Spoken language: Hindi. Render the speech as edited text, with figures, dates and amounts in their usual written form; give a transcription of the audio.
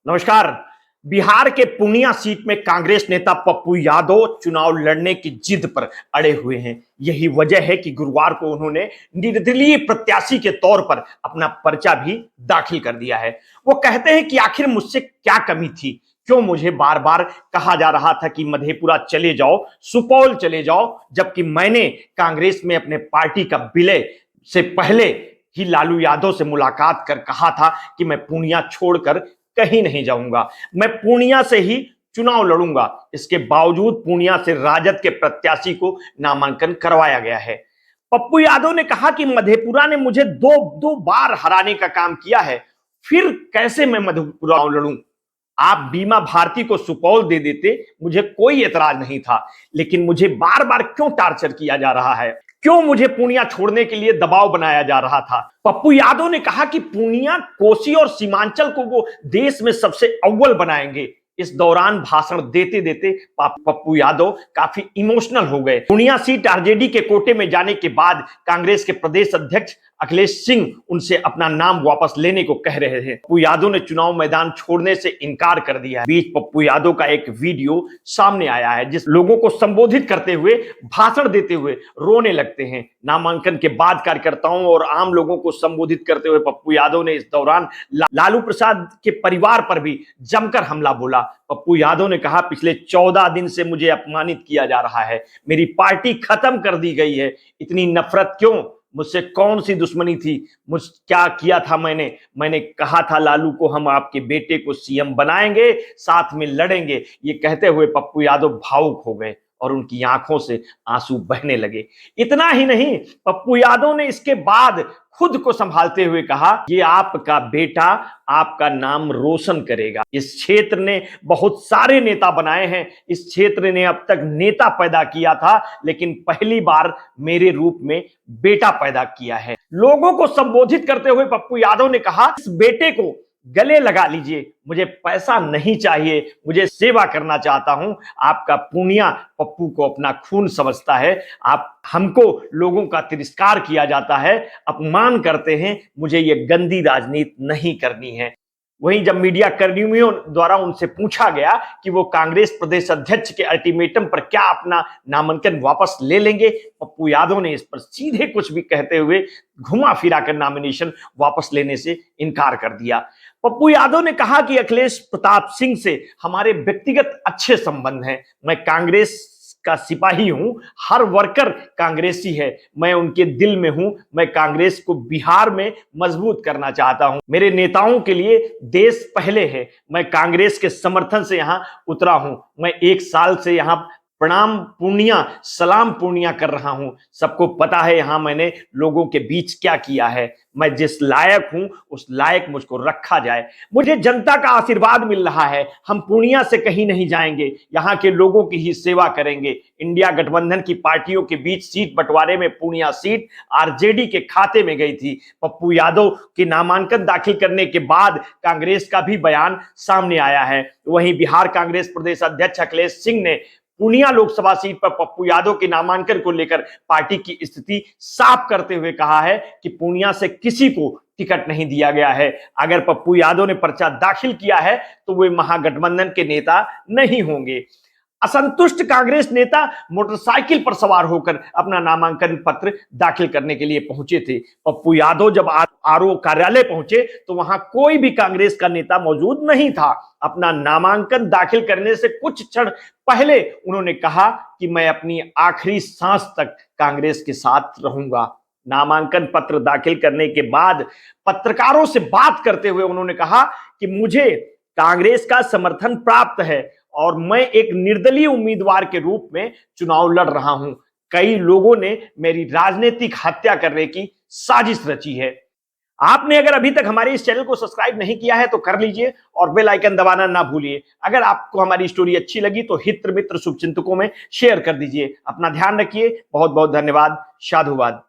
नमस्कार। बिहार के पूर्णिया सीट में कांग्रेस नेता पप्पू यादव चुनाव लड़ने की जिद पर अड़े हुए हैं। यही वजह है कि गुरुवार को उन्होंने निर्दलीय प्रत्याशी के तौर पर अपना पर्चा भी दाखिल कर दिया है। वो कहते हैं कि आखिर मुझसे क्या कमी थी, क्यों मुझे बार बार कहा जा रहा था कि मधेपुरा चले जाओ, सुपौल चले जाओ, जबकि मैंने कांग्रेस में अपने पार्टी का विलय से पहले ही लालू यादव से मुलाकात कर कहा था कि मैं पूर्णिया छोड़कर कहीं नहीं जाऊंगा, मैं पूर्णिया से ही चुनाव लड़ूंगा। इसके बावजूद पूर्णिया से राजद के प्रत्याशी को नामांकन करवाया गया है। पप्पू यादव ने कहा कि मधेपुरा ने मुझे दो दो बार हराने का काम किया है, फिर कैसे मैं मधेपुरा लड़ूं। आप बीमा भारती को सुपौल दे देते, मुझे कोई एतराज नहीं था, लेकिन मुझे बार बार क्यों टार्चर किया जा रहा है, क्यों मुझे पूर्णिया छोड़ने के लिए दबाव बनाया जा रहा था। पप्पू यादव ने कहा कि पूर्णिया, कोसी और सीमांचल को वो देश में सबसे अव्वल बनाएंगे। इस दौरान भाषण देते देते पप्पू यादव काफी इमोशनल हो गए। पूर्णिया सीट आरजेडी के कोटे में जाने के बाद कांग्रेस के प्रदेश अध्यक्ष अखिलेश सिंह उनसे अपना नाम वापस लेने को कह रहे थे। पप्पू यादव ने चुनाव मैदान छोड़ने से इनकार कर दिया है। बीच पप्पू यादव का एक वीडियो सामने आया है जिस लोगों को संबोधित करते हुए, भाषण देते हुए रोने लगते हैं। नामांकन के बाद कार्यकर्ताओं और आम लोगों को संबोधित करते हुए पप्पू यादव ने इस दौरान लालू प्रसाद के परिवार पर भी जमकर हमला बोला। पप्पू यादव ने कहा, पिछले 14 दिन से मुझे अपमानित किया जा रहा है, मेरी पार्टी खत्म कर दी गई है, इतनी नफरत क्यों, मुझसे कौन सी दुश्मनी थी, मुझ क्या किया था मैंने कहा था लालू को हम आपके बेटे को सीएम बनाएंगे, साथ में लड़ेंगे। ये कहते हुए पप्पू यादव भावुक हो गए और उनकी आंखों से आंसू बहने लगे। इतना ही नहीं, पप्पू यादव ने इसके बाद खुद को संभालते हुए कहा, ये आपका बेटा आपका नाम रोशन करेगा। इस क्षेत्र ने बहुत सारे नेता बनाए हैं, इस क्षेत्र ने अब तक नेता पैदा किया था, लेकिन पहली बार मेरे रूप में बेटा पैदा किया है। लोगों को संबोधित करते हुए पप्पू यादव ने कहा, इस बेटे को गले लगा लीजिए, मुझे पैसा नहीं चाहिए, मुझे सेवा करना चाहता हूं। आपका पूर्णिया पप्पू को अपना खून समझता है, आप हमको लोगों का तिरस्कार किया जाता है, अपमान करते हैं, मुझे ये गंदी राजनीति नहीं करनी है। वहीं जब मीडिया कर्मियों द्वारा उनसे पूछा गया कि वो कांग्रेस प्रदेश अध्यक्ष के अल्टीमेटम पर क्या अपना नामांकन वापस ले लेंगे, पप्पू यादव ने इस पर सीधे कुछ भी कहते हुए घुमा फिरा कर नॉमिनेशन वापस लेने से इनकार कर दिया। पप्पू यादव ने कहा कि अखिलेश प्रताप सिंह से हमारे व्यक्तिगत अच्छे संबंध हैं, मैं कांग्रेस का सिपाही हूं, हर वर्कर कांग्रेसी है, मैं उनके दिल में हूं, मैं कांग्रेस को बिहार में मजबूत करना चाहता हूं, मेरे नेताओं के लिए देश पहले है, मैं कांग्रेस के समर्थन से यहां उतरा हूं, मैं 1 साल से यहां प्रणाम पूर्णिया, सलाम पूर्णिया कर रहा हूं, सबको पता है यहां मैंने लोगों के बीच क्या किया है, मैं जिस लायक हूं उस लायक मुझको रखा जाए, मुझे जनता का आशीर्वाद मिल रहा है, हम पूर्णिया से कहीं नहीं जाएंगे, यहां के लोगों की ही सेवा करेंगे। इंडिया गठबंधन की पार्टियों के बीच सीट बंटवारे में पूर्णिया सीट आरजेडी के खाते में गई थी। पप्पू यादव के नामांकन दाखिल करने के बाद कांग्रेस का भी बयान सामने आया है। वहीं बिहार कांग्रेस प्रदेश अध्यक्ष अखिलेश सिंह ने पूर्णिया लोकसभा सीट पर पप्पू यादव के नामांकन को लेकर पार्टी की स्थिति साफ करते हुए कहा है कि पूर्णिया से किसी को टिकट नहीं दिया गया है। अगर पप्पू यादव ने पर्चा दाखिल किया है तो वे महागठबंधन के नेता नहीं होंगे। असंतुष्ट कांग्रेस नेता मोटरसाइकिल पर सवार होकर अपना नामांकन पत्र दाखिल करने के लिए पहुंचे थे। पप्पू यादव जब आरओ कार्यालय पहुंचे तो वहां कोई भी कांग्रेस का नेता मौजूद नहीं था। अपना नामांकन दाखिल करने से कुछ क्षण पहले उन्होंने कहा कि मैं अपनी आखिरी सांस तक कांग्रेस के साथ रहूंगा। नामांकन पत्र दाखिल करने के बाद पत्रकारों से बात करते हुए उन्होंने कहा कि मुझे कांग्रेस का समर्थन प्राप्त है और मैं एक निर्दलीय उम्मीदवार के रूप में चुनाव लड़ रहा हूं। कई लोगों ने मेरी राजनीतिक हत्या करने की साजिश रची है। आपने अगर अभी तक हमारे इस चैनल को सब्सक्राइब नहीं किया है तो कर लीजिए और बेल आइकन दबाना ना भूलिए। अगर आपको हमारी स्टोरी अच्छी लगी तो हित मित्र शुभचिंतकों में शेयर कर दीजिए। अपना ध्यान रखिए। बहुत बहुत धन्यवाद। साधुवाद।